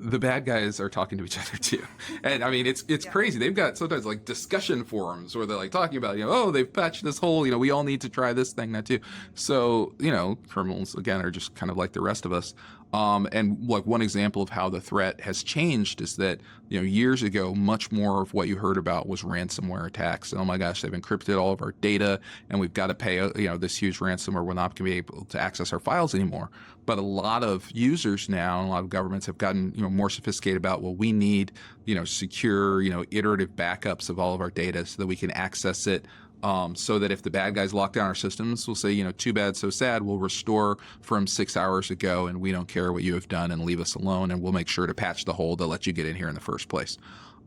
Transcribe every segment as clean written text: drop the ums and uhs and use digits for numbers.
the bad guys are talking to each other too. And I mean, it's Yeah. crazy. They've got sometimes like discussion forums where they're like talking about, oh, they've patched this hole, we all need to try this thing now too. So, criminals again are just kind of like the rest of us. And like one example of how the threat has changed is that, years ago, much more of what you heard about was ransomware attacks. And oh my gosh, they've encrypted all of our data and we've got to pay, this huge ransomware. We're not going to be able to access our files anymore. But a lot of users now, and a lot of governments have gotten, more sophisticated about, well, we need, secure, iterative backups of all of our data so that we can access it. So that if the bad guys lock down our systems, we'll say, too bad, so sad. We'll restore from 6 hours ago, and we don't care what you have done, and leave us alone, and we'll make sure to patch the hole to let you get in here in the first place.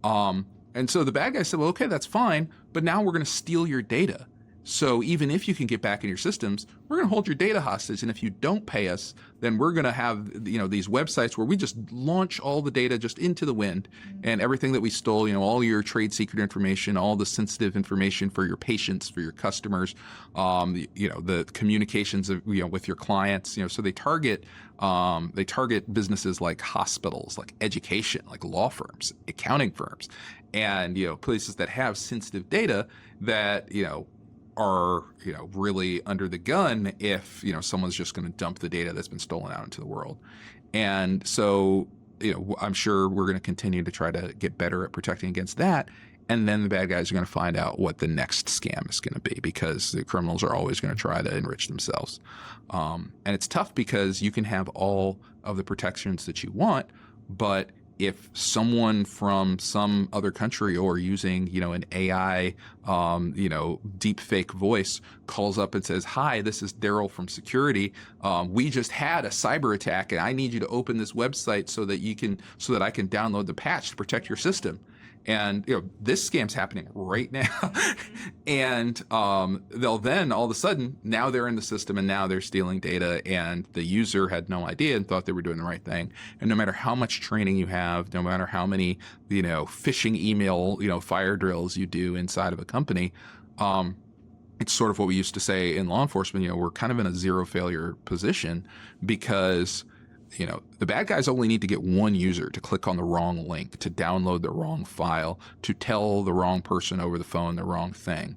And so the bad guys said, well, okay, that's fine, but now we're going to steal your data. So even if you can get back in your systems, we're going to hold your data hostage. And if you don't pay us, then we're going to have, these websites where we just launch all the data just into the wind, and everything that we stole, all your trade secret information, all the sensitive information for your patients, for your customers, the communications of, with your clients, so they target businesses like hospitals, like education, like law firms, accounting firms, and, places that have sensitive data that, are really under the gun if someone's just going to dump the data that's been stolen out into the world. And so I'm sure we're going to continue to try to get better at protecting against that. And then the bad guys are going to find out what the next scam is going to be, because the criminals are always going to try to enrich themselves. And it's tough because you can have all of the protections that you want, but if someone from some other country or using, an AI, deep fake voice calls up and says, hi, this is Daryl from security. We just had a cyber attack and I need you to open this website so that I can download the patch to protect your system. And, this scam's happening right now. And they'll then all of a sudden, now they're in the system and now they're stealing data, and the user had no idea and thought they were doing the right thing. And no matter how much training you have, no matter how many, phishing email, fire drills you do inside of a company, it's sort of what we used to say in law enforcement, we're kind of in a zero failure position, because the bad guys only need to get one user to click on the wrong link, to download the wrong file, to tell the wrong person over the phone the wrong thing.